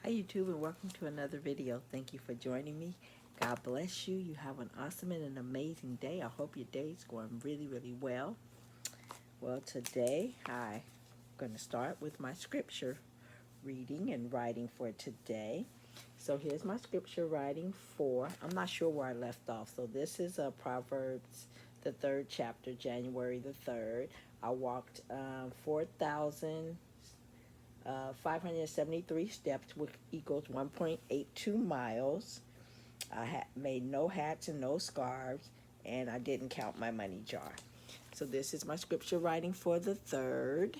Hi YouTube and welcome to another video. Thank you for joining me. God bless you. You have an awesome and an amazing day. I hope your day is going really well. Well, today I'm going to start with my scripture reading and writing for today. So here's my scripture writing for, I'm not sure where I left off. So this is Proverbs, the 3rd chapter, January the 3rd. I walked 573 steps, which equals 1.82 miles. I made no hats and no scarves, and I didn't count my money jar. So this is my scripture writing for the 3rd.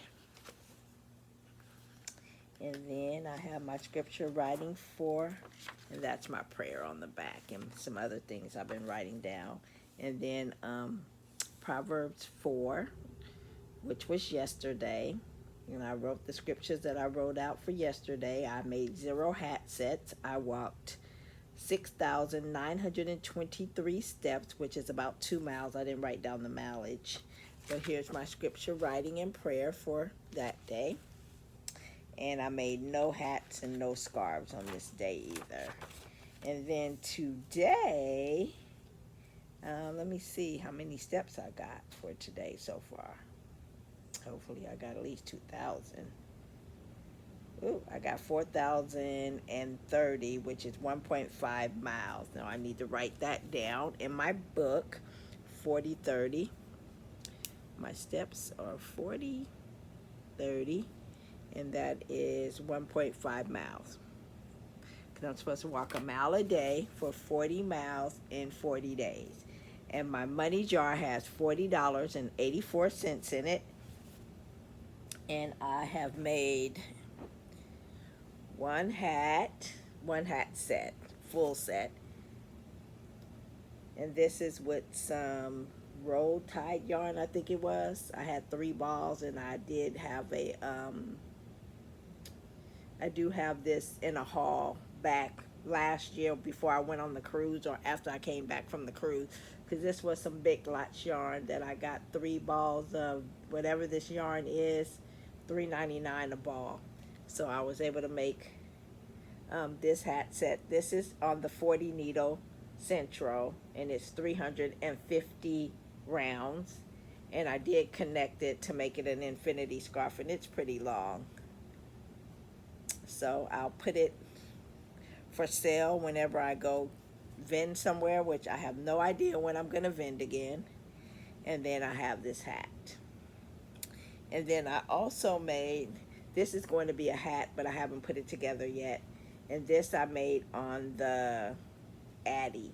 And then I have my scripture writing for, and that's my prayer on the back and some other things I've been writing down. And then Proverbs 4, which was yesterday. And I wrote the scriptures that I wrote out for yesterday. I made 0 hat sets. I walked 6,923 steps, which is about 2 miles. I didn't write down the mileage. But here's my scripture writing and prayer for that day. And I made no hats and no scarves on this day either. And then today, let me see how many steps I got for today so far. Hopefully I got at least 2,000. Ooh, I got 4,030, which is 1.5 miles. Now I need to write that down in my book, 40/30. My steps are 40/30, and that is 1.5 miles. Because I'm supposed to walk a mile a day for 40 miles in 40 days. And my money jar has $40.84 in it. And I have made one hat set, full set. And this is with some roll tied yarn, I think it was. I had 3 balls, and I did have I do have this in a haul back last year before I went on the cruise or after I came back from the cruise, because this was some Big Lots yarn that I got 3 balls of whatever this yarn is, $3.99 a ball. So I was able to make this hat set. This is on the 40 needle Centro, and it's 350 rounds. And I did connect it to make it an infinity scarf, and it's pretty long. So I'll put it for sale whenever I go vend somewhere, which I have no idea when I'm going to vend again. And then I have this hat. And then I also made, this is going to be a hat, but I haven't put it together yet. And this I made on the Addi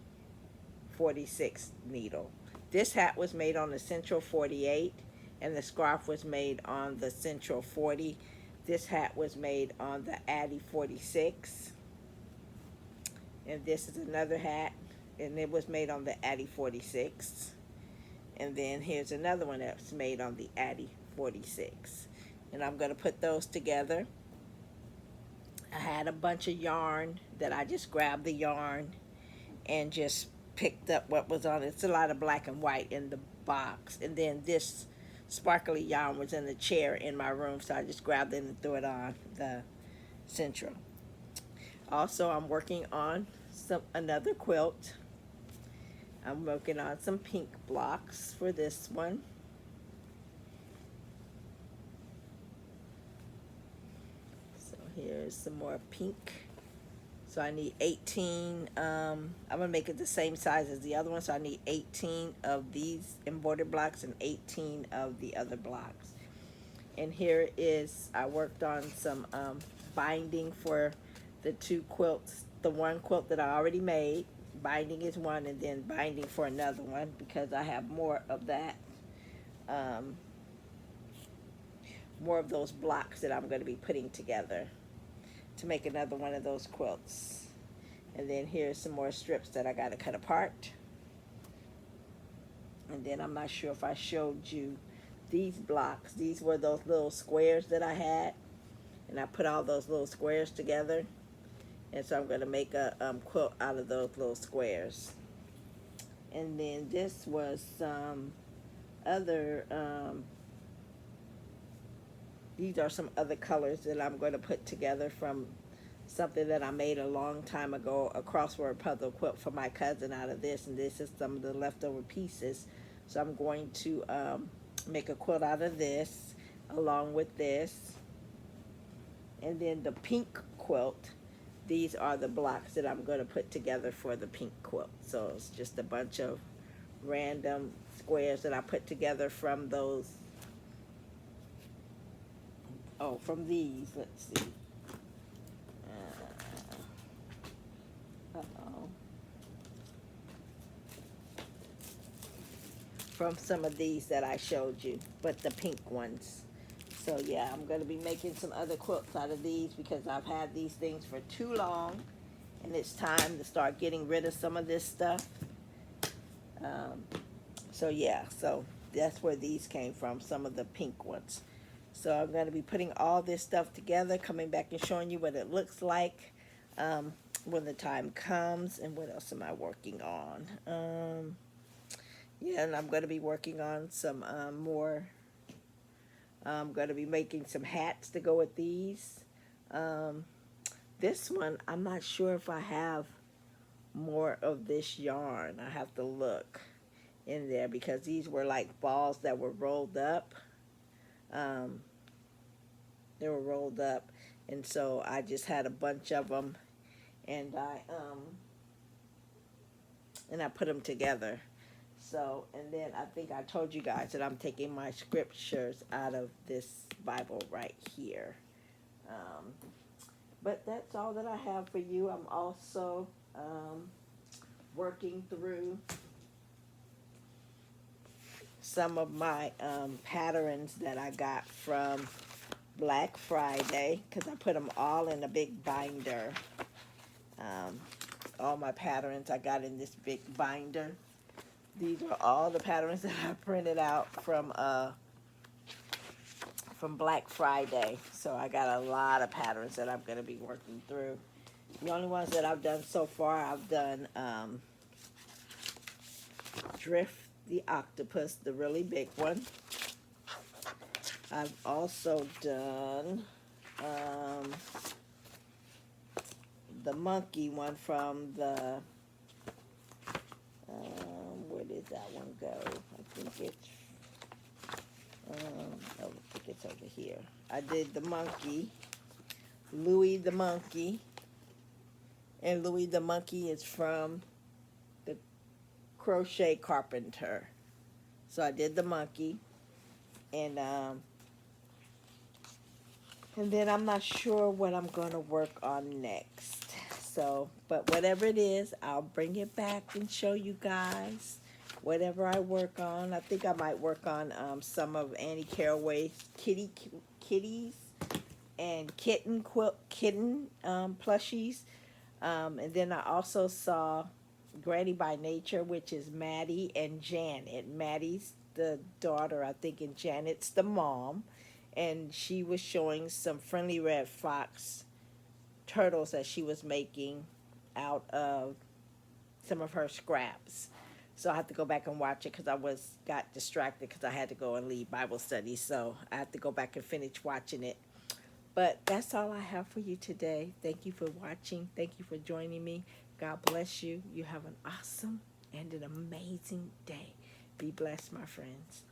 46 needle. This hat was made on the Central 48, and the scarf was made on the Central 40. This hat was made on the Addi 46. And this is another hat, and it was made on the Addi 46. And then here's another one that's made on the Addi 46. And I'm going to put those together. I had a bunch of yarn that I just grabbed the yarn and just picked up what was on it. It's a lot of black and white in the box. And then this sparkly yarn was in the chair in my room, so I just grabbed it and threw it on the Central. Also, I'm working on another quilt. I'm working on some pink blocks for this one. So here's some more pink. So I need 18, I'm going to make it the same size as the other one. So I need 18 of these embroidered blocks and 18 of the other blocks. And here is, I worked on some binding for the 2 quilts. The one quilt that I already made, binding is one, and then binding for another one because I have more of that. More of those blocks that I'm going to be putting together to make another one of those quilts. And then here's some more strips that I got to cut apart. And then I'm not sure if I showed you these blocks. These were those little squares that I had, and I put all those little squares together. And so I'm going to make a quilt out of those little squares. And then this was some other these are some other colors that I'm going to put together from something that I made a long time ago, a crossword puzzle quilt for my cousin out of this, and this is some of the leftover pieces. So I'm going to make a quilt out of this along with this. And then the pink quilt, these are the blocks that I'm going to put together for the pink quilt. So it's just a bunch of random squares that I put together from those, from these, let's see. Uh-oh. From some of these that I showed you, but the pink ones. So yeah, I'm going to be making some other quilts out of these because I've had these things for too long, and it's time to start getting rid of some of this stuff. So yeah, so that's where these came from, some of the pink ones. So I'm going to be putting all this stuff together, coming back and showing you what it looks like when the time comes. And what else am I working on? Yeah, and I'm going to be working on some more. I'm going to be making some hats to go with these. This one, I'm not sure if I have more of this yarn. I have to look in there because these were like balls that were rolled up. They were rolled up, and so I just had a bunch of them, and I put them together. So, and then I think I told you guys that I'm taking my scriptures out of this Bible right here. But that's all that I have for you. I'm also working through some of my patterns that I got from Black Friday because I put them all in a big binder. All my patterns I got in this big binder. These are all the patterns that I printed out from Black Friday. So I got a lot of patterns that I'm going to be working through. The only ones that I've done so far, I've done Drift the Octopus, the really big one. I've also done the monkey one from the, where did that one go? I think it's over here. I did the monkey, Louis the monkey, and Louis the monkey is from the Crochet Carpenter. So I did the monkey, and then I'm not sure what I'm going to work on next. So, but whatever it is, I'll bring it back and show you guys whatever I work on. I think I might work on some of Annie Carraway's kitties and kitten plushies. And then I also saw Granny by Nature, which is Maddie and Janet. Maddie's the daughter, I think, and Janet's the mom. And she was showing some Friendly Red Fox turtles that she was making out of some of her scraps. So I have to go back and watch it because I got distracted because I had to go and lead Bible study. So I have to go back and finish watching it. But that's all I have for you today. Thank you for watching. Thank you for joining me. God bless you. You have an awesome and an amazing day. Be blessed, my friends.